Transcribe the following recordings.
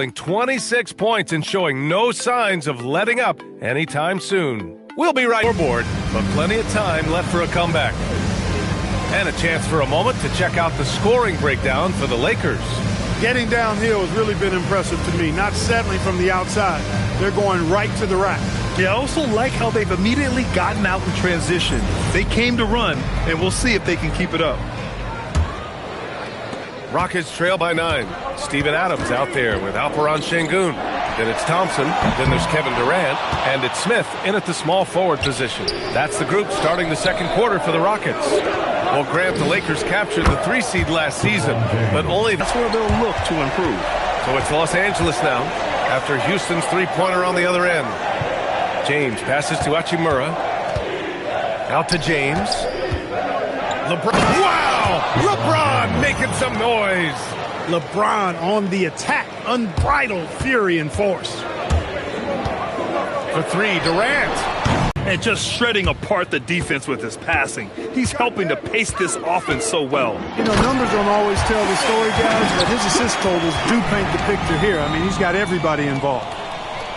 26 points and showing no signs of letting up anytime soon. We'll be right aboard, but plenty of time left for a comeback. And a chance for a moment to check out the scoring breakdown for the Lakers. Getting downhill has really been impressive to me, not settling from the outside. They're going right to the rack. Yeah, I also like how they've immediately gotten out in transition. They came to run, and we'll see if they can keep it up. Rockets trail by 9. Steven Adams out there with Alperen Şengün. Then it's Thompson. Then there's Kevin Durant. And it's Smith in at the small forward position. That's the group starting the second quarter for the Rockets. Well, Grant, the Lakers captured the 3 seed last season, but only that's where they'll look to improve. So it's Los Angeles now after Houston's three-pointer on the other end. James passes to Hachimura. Out to James. LeBron. Wow! LeBron making some noise. LeBron on the attack. Unbridled fury and force. For 3, Durant. And just shredding apart the defense with his passing. He's helping to pace this offense so well. You know, numbers don't always tell the story, guys, but his assist totals do paint the picture here. I mean, he's got everybody involved.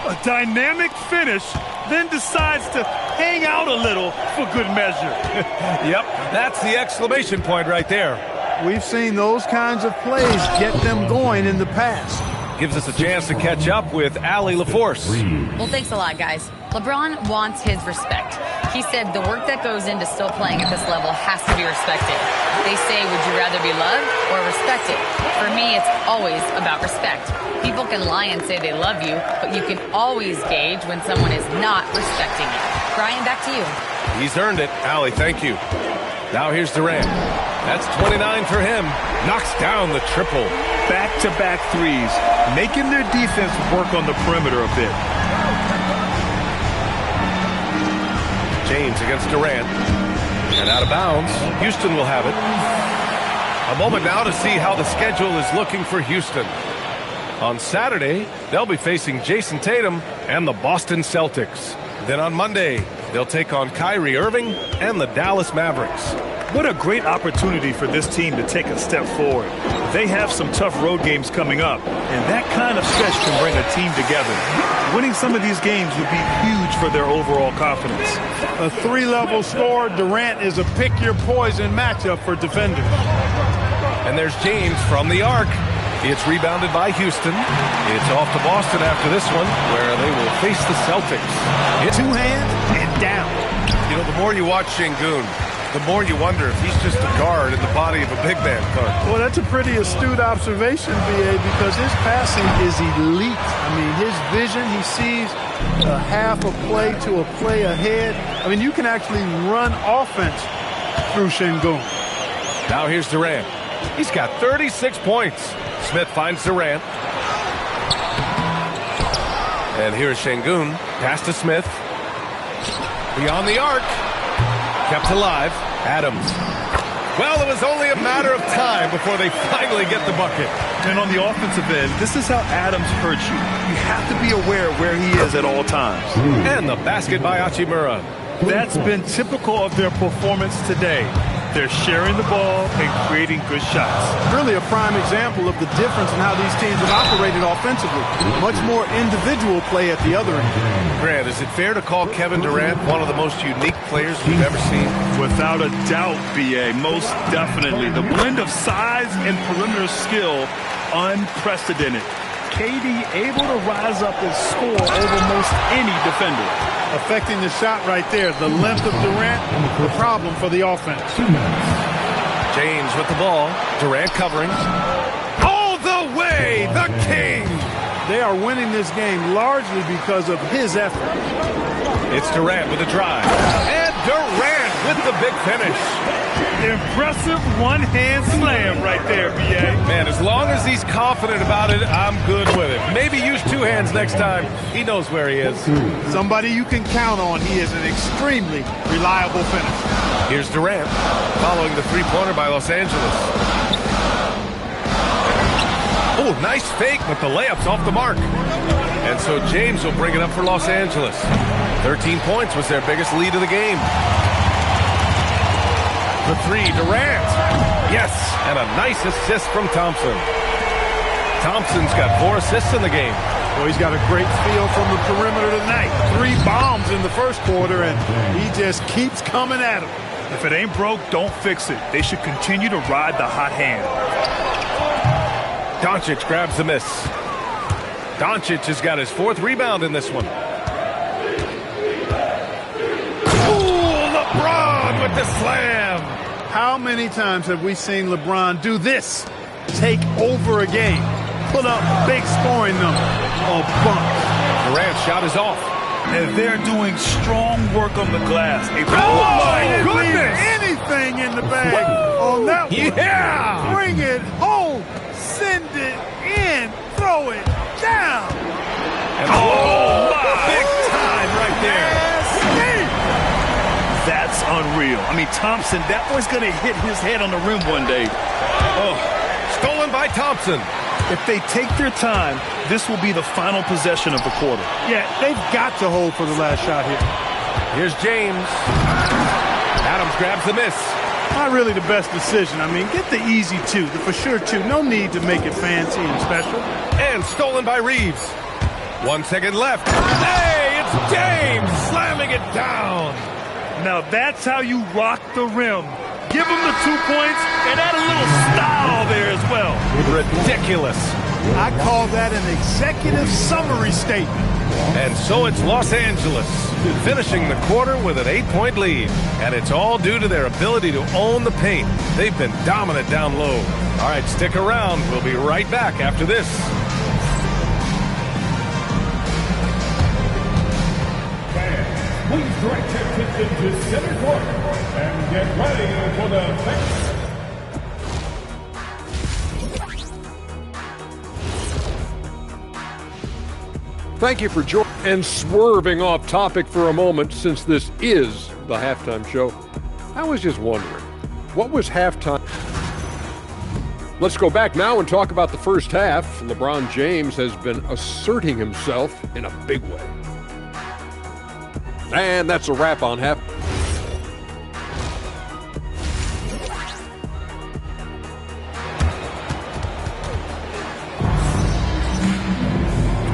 A dynamic finish, then decides to hang out a little for good measure. Yep, that's the exclamation point right there. We've seen those kinds of plays get them going in the past. Gives us a chance to catch up with Allie LaForce. Well, thanks a lot, guys. LeBron wants his respect. He said the work that goes into still playing at this level has to be respected. They say, would you rather be loved or respected? For me, it's always about respect. People can lie and say they love you, but you can always gauge when someone is not respecting you. Brian, back to you. He's earned it. Allie, thank you. Now here's Durant. That's 29 for him. Knocks down the triple. Back-to-back threes, making their defense work on the perimeter a bit. James against Durant. And out of bounds. Houston will have it. A moment now to see how the schedule is looking for Houston. On Saturday, they'll be facing Jason Tatum and the Boston Celtics. Then on Monday, they'll take on Kyrie Irving and the Dallas Mavericks. What a great opportunity for this team to take a step forward. They have some tough road games coming up, and that kind of stretch can bring a team together. Winning some of these games would be huge for their overall confidence. A 3-level score, Durant is a pick-your-poison matchup for defenders. And there's James from the arc. It's rebounded by Houston. It's off to Boston after this one, where they will face the Celtics. 2 hands and down. You know, the more you watch Şengün, the more you wonder if he's just a guard in the body of a big man, Clark. Well, that's a pretty astute observation, B.A., because his passing is elite. I mean, his vision, he sees a half a play to a play ahead. I mean, you can actually run offense through Şengün. Now here's Durant. He's got 36 points. Smith finds Durant. And here's Şengün. Pass to Smith. Beyond the arc. Kept alive. Adams. Well, it was only a matter of time before they finally get the bucket. And on the offensive end, this is how Adams hurts you. You have to be aware of where he is at all times. And the basket by Hachimura. That's been typical of their performance today. They're sharing the ball and creating good shots. Really a prime example of the difference in how these teams have operated offensively. Much more individual play at the other end. Grant, is it fair to call Kevin Durant one of the most unique players we've ever seen? Without a doubt, B.A., most definitely. The blend of size and perimeter skill, unprecedented. KD able to rise up and score over most any defender. Affecting the shot right there. The length of Durant, the problem for the offense. James with the ball. Durant covering. All the way, the king! They are winning this game largely because of his effort. It's Durant with a drive. And Durant with the big finish. Impressive one-hand slam right there, B.A. Man, as long as he's confident about it, I'm good with it. Maybe use 2 hands next time. He knows where he is. Somebody you can count on. He is an extremely reliable finisher. Here's Durant, following the three-pointer by Los Angeles. Oh, nice fake, but the layup's off the mark. And so James will bring it up for Los Angeles. 13 points was their biggest lead of the game. The 3, Durant. Yes, and a nice assist from Thompson. Thompson's got 4 assists in the game. Well, he's got a great feel from the perimeter tonight. 3 bombs in the first quarter, and he just keeps coming at him. If it ain't broke, don't fix it. They should continue to ride the hot hand. Doncic grabs the miss. Doncic has got his 4th rebound in this one. Ooh, LeBron with the slam. How many times have we seen LeBron do this? Take over a game. Put up big scoring numbers. A bunch. Durant's shot is off. And they're doing strong work on the glass. Oh, my goodness! Anything in the bag on that one. Yeah! Bring it home. Send it in. Throw it down. And oh, big time right there. That's unreal. I mean, Thompson, that boy's going to hit his head on the rim one day. Oh, stolen by Thompson. If they take their time, this will be the final possession of the quarter. Yeah, they've got to hold for the last shot here. Here's James. Adams grabs the miss. Not really the best decision. I mean, get the easy 2, the for sure 2. No need to make it fancy and special. And stolen by Reeves. 1 second left. Hey, it's James slamming it down. Now that's how you rock the rim. Give him the 2 points and add a little style there as well. Ridiculous. I call that an executive summary statement. And so it's Los Angeles, finishing the quarter with an 8-point lead. And it's all due to their ability to own the paint. They've been dominant down low. All right, stick around. We'll be right back after this. Please direct your attention to center court and get ready for the next. Thank you for joining and swerving off topic for a moment, since this is the halftime show. I was just wondering, what was halftime? Let's go back now and talk about the first half. LeBron James has been asserting himself in a big way. And that's a wrap on half.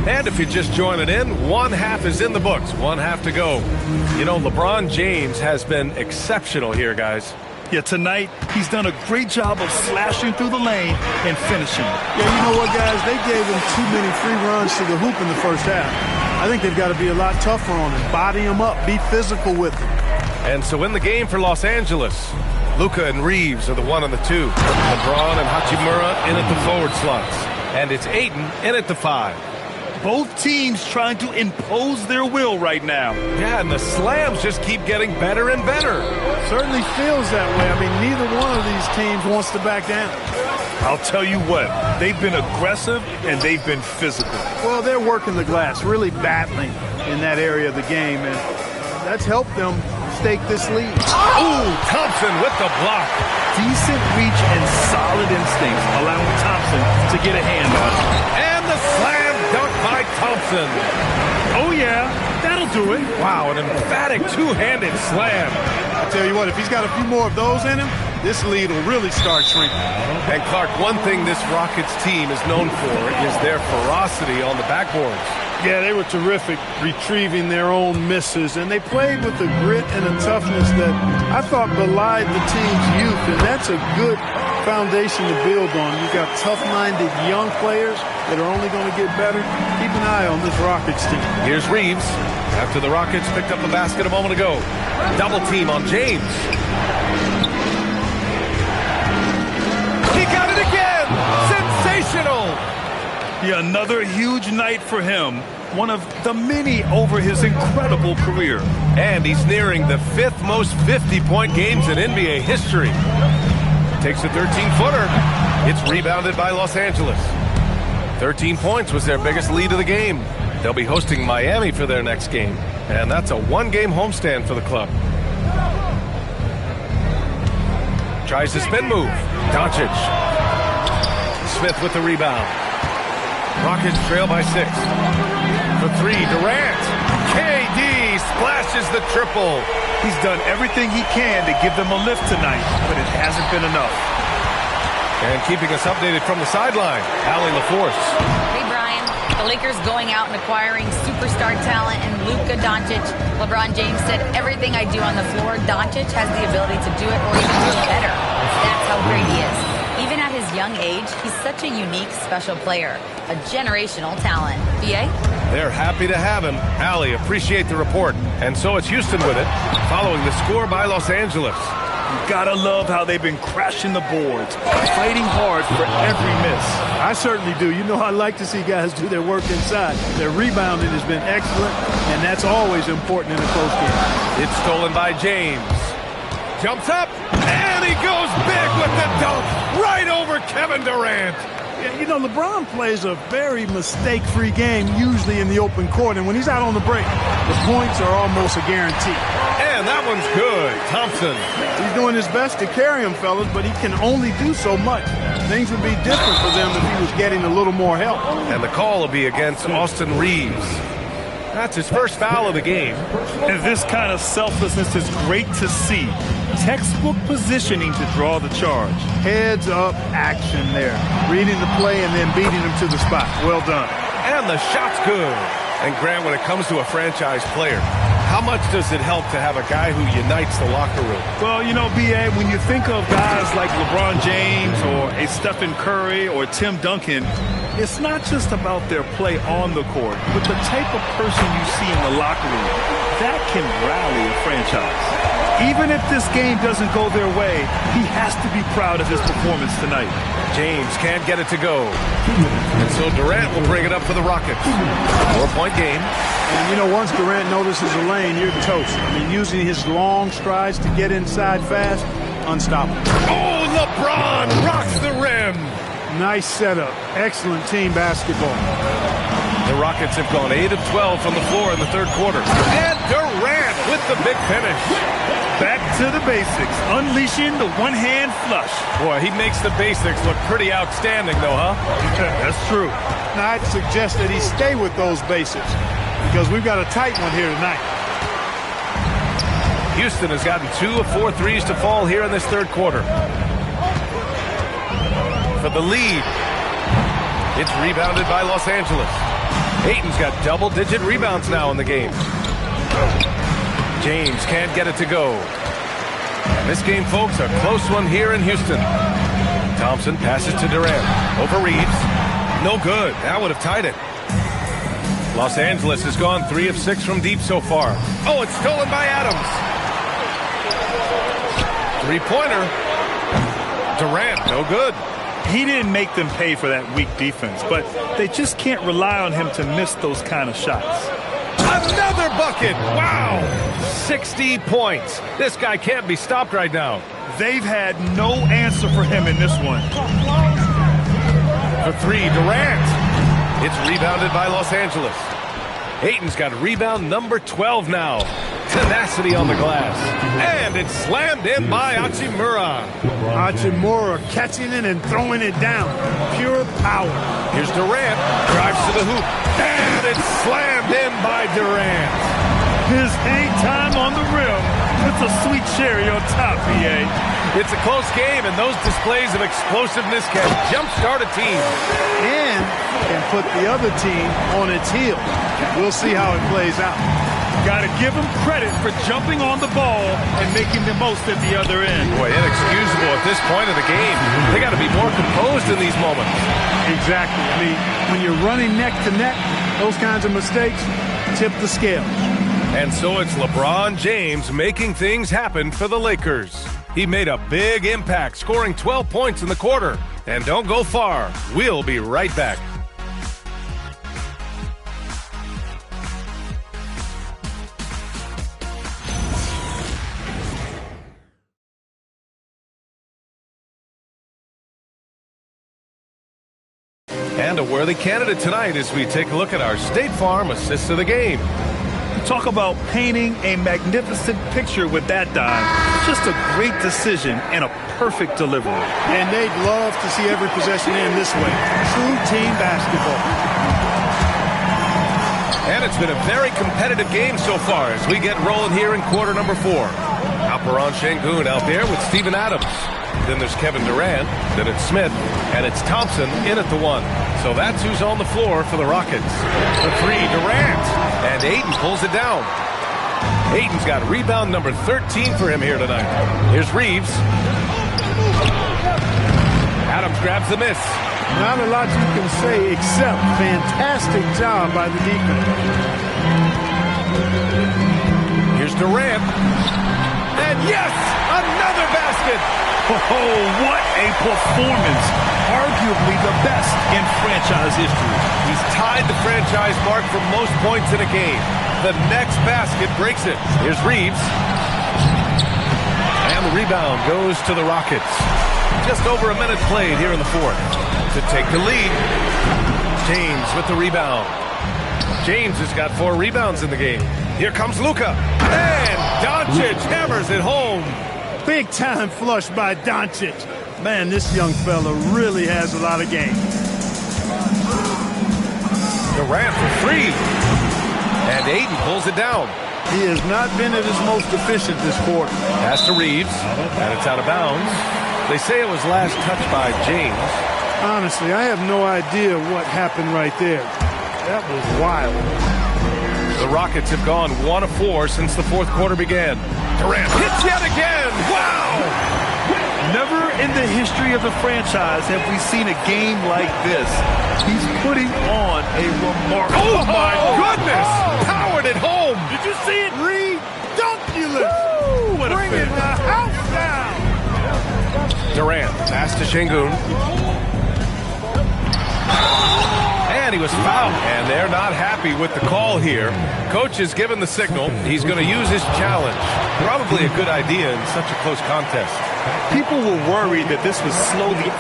And if you're just joining in, 1 half is in the books, 1 half to go. You know, LeBron James has been exceptional here, guys. Yeah, tonight he's done a great job of slashing through the lane and finishing. Yeah, you know what, guys? They gave him too many free runs to the hoop in the first half. I think they've got to be a lot tougher on him. Body him up. Be physical with him. And so in the game for Los Angeles, Luka and Reeves are the 1 and the 2. LeBron and Hachimura in at the forward slots. And it's Ayton in at the 5. Both teams trying to impose their will right now. Yeah, and the slams just keep getting better and better. Certainly feels that way. I mean, neither one of these teams wants to back down. I'll tell you what, they've been aggressive and they've been physical. Well, they're working the glass, really battling in that area of the game, and that's helped them stake this lead. Ooh, Thompson with the block. Decent reach and solid instincts, allowing Thompson to get a hand on it. And the slam dunk by Thompson. Oh, yeah, that'll do it. Wow, an emphatic two-handed slam. I tell you what, if he's got a few more of those in him, this lead will really start shrinking. And Clark, one thing this Rockets team is known for is their ferocity on the backboards. Yeah, they were terrific retrieving their own misses, and they played with a grit and a toughness that I thought belied the team's youth, and that's a good foundation to build on. You've got tough-minded young players that are only going to get better. Keep an eye on this Rockets team. Here's Reeves after the Rockets picked up a basket a moment ago. Double team on James. He got it again! Sensational! Yeah, another huge night for him. One of the many over his incredible career. And he's nearing the 5th most 50-point games in NBA history. Takes a 13-footer. It's rebounded by Los Angeles. 13 points was their biggest lead of the game. They'll be hosting Miami for their next game. And that's a 1-game homestand for the club. Tries the spin move. Doncic. Smith with the rebound. Rockets trail by 6. For 3, Durant. KD splashes the triple. He's done everything he can to give them a lift tonight, but it hasn't been enough. And keeping us updated from the sideline, Allie LaForce. Hey, Brian. The Lakers going out and acquiring superstar talent and Luka Doncic. LeBron James said, everything I do on the floor, Doncic has the ability to do it or even do it better. That's how great he is. Even at his young age, he's such a unique, special player. A generational talent. B.A.? They're happy to have him. Allie, appreciate the report. And so it's Houston with it, following the score by Los Angeles. You gotta love how they've been crashing the boards, fighting hard for every miss. I certainly do. You know, I like to see guys do their work inside. Their rebounding has been excellent, and that's always important in a close game. It's stolen by James. Jumps up, and he goes big with the dunk right over Kevin Durant. Yeah, you know, LeBron plays a very mistake-free game, usually in the open court, and when he's out on the break, the points are almost a guarantee. And that one's good. Thompson. He's doing his best to carry him, fellas, but he can only do so much. Things would be different for them if he was getting a little more help. And the call will be against Austin Reeves. That's his first foul of the game. And this kind of selflessness is great to see. Textbook positioning to draw the charge. Heads up action there. Reading the play and then beating him to the spot. Well done. And the shot's good. And Grant, when it comes to a franchise player, how much does it help to have a guy who unites the locker room? Well, you know, B.A., when you think of guys like LeBron James or a Stephen Curry or Tim Duncan, it's not just about their play on the court, but the type of person you see in the locker room. That can rally a franchise. Even if this game doesn't go their way, he has to be proud of his performance tonight. James can't get it to go. And so Durant will bring it up for the Rockets. 4-point game. And, you know, once Durant notices a lane, you're toast. I mean, using his long strides to get inside fast, unstoppable. Oh, LeBron rocks the rim. Nice setup. Excellent team basketball. The Rockets have gone 8 of 12 from the floor in the third quarter. And Durant with the big finish. Back to the basics, unleashing the one-hand flush. Boy, he makes the basics look pretty outstanding, though, huh? That's true. Now, I'd suggest that he stay with those basics because we've got a tight one here tonight. Houston has gotten 2 of 4 threes to fall here in this third quarter. For the lead, it's rebounded by Los Angeles. Ayton's got double-digit rebounds now in the game. James can't get it to go. And this game, folks, a close one here in Houston. Thompson passes to Durant. Over Reeves. No good. That would have tied it. Los Angeles has gone 3 of 6 from deep so far. Oh, it's stolen by Adams. Three-pointer. Durant, no good. He didn't make them pay for that weak defense, but they just can't rely on him to miss those kind of shots. Another bucket! Wow! 60 points. This guy can't be stopped right now. They've had no answer for him in this one. For 3, Durant. It's rebounded by Los Angeles. Ayton's got rebound number 12 now. Tenacity on the glass. And it's slammed in by Hachimura. Hachimura catching it and throwing it down. Pure power. Here's Durant. Drives to the hoop. And it's slammed in by Durant. His hang time on the rim. It's a sweet cherry on top, B.A. It's a close game, and those displays of explosiveness can jumpstart a team. And can put the other team on its heels. We'll see how it plays out. Got to give him credit for jumping on the ball and making the most at the other end. Boy, inexcusable at this point of the game. They got to be more composed in these moments. Exactly. I mean, when you're running neck to neck, those kinds of mistakes tip the scale. And so it's LeBron James making things happen for the Lakers. He made a big impact, scoring 12 points in the quarter. And don't go far. We'll be right back. And a worthy candidate tonight as we take a look at our State Farm assist of the game. Talk about painting a magnificent picture with that dime. Just a great decision and a perfect delivery. And they'd love to see every possession end this way. True team basketball. And it's been a very competitive game so far as we get rolling here in quarter number 4. Alperon Şengün out there with Steven Adams. Then there's Kevin Durant. Then it's Smith. And it's Thompson in at the 1. So that's who's on the floor for the Rockets. The 3, Durant. And Ayton pulls it down. Ayton's got rebound number 13 for him here tonight. Here's Reeves. Adams grabs the miss. Not a lot you can say except fantastic job by the defense. Here's Durant. And yes, another basket. Oh, what a performance. Arguably the best in franchise history. He's tied the franchise mark for most points in a game. The next basket breaks it. Here's Reeves. And the rebound goes to the Rockets. Just over a minute played here in the 4th. To take the lead. James with the rebound. James has got 4 rebounds in the game. Here comes Luka. And Doncic hammers it home. Big time flush by Doncic. Man, this young fella really has a lot of game. Durant for 3. And Ayton pulls it down. He has not been at his most efficient this quarter. Pass to Reeves. And it's out of bounds. They say it was last touched by James. Honestly, I have no idea what happened right there. That was wild. The Rockets have gone 1 of 4 since the 4th quarter began. Durant hits yet again. Wow! Never in the history of the franchise have we seen a game like this. He's putting on a remarkable... Oh, my goodness! Powered it home. Did you see it? Redunculous. What a Bringing finish. the house down. Durant, pass to Şengün. And he was fouled. And they're not happy with the call here. Coach has given the signal. He's going to use his challenge. Probably a good idea in such a close contest. People were worried that this would slow the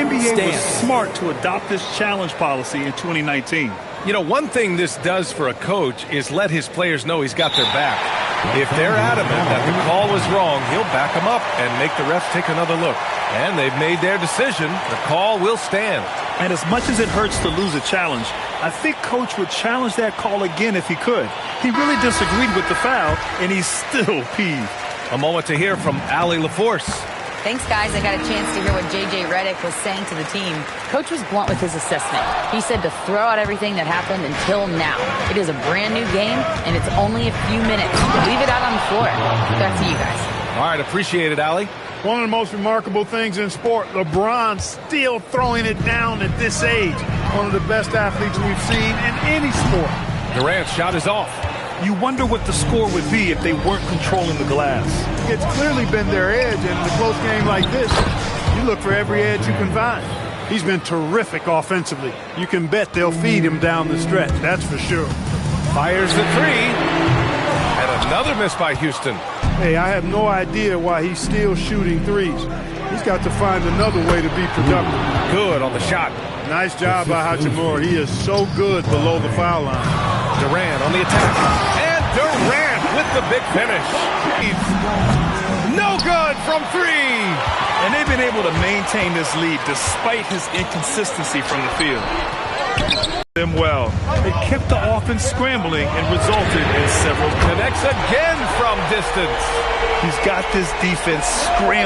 NBA was smart to adopt this challenge policy in 2019. You know, one thing this does for a coach is let his players know he's got their back. If they're adamant that the call was wrong, he'll back them up and make the refs take another look. And they've made their decision. The call will stand. And as much as it hurts to lose a challenge, I think Coach would challenge that call again if he could. He really disagreed with the foul, and he's still peeved. A moment to hear from Allie LaForce. Thanks, guys. I got a chance to hear what J.J. Redick was saying to the team. Coach was blunt with his assessment. He said to throw out everything that happened until now. It is a brand new game, and it's only a few minutes. Leave it out on the floor. Back to you guys. All right, appreciate it, Allie. One of the most remarkable things in sport, LeBron still throwing it down at this age. One of the best athletes we've seen in any sport. Durant's shot is off. You wonder what the score would be if they weren't controlling the glass. It's clearly been their edge, and in a close game like this, you look for every edge you can find. He's been terrific offensively. You can bet they'll feed him down the stretch, that's for sure. Fires the 3. And another miss by Houston. Hey, I have no idea why he's still shooting threes. He's got to find another way to be productive. Good on the shot. Nice job by Hachimura. He is so good below the foul line. Durant on the attack. And Durant with the big finish. No good from 3. And they've been able to maintain this lead despite his inconsistency from the field. Them well. It kept the offense scrambling and resulted in several. Connects again from distance. He's got this defense scrambling.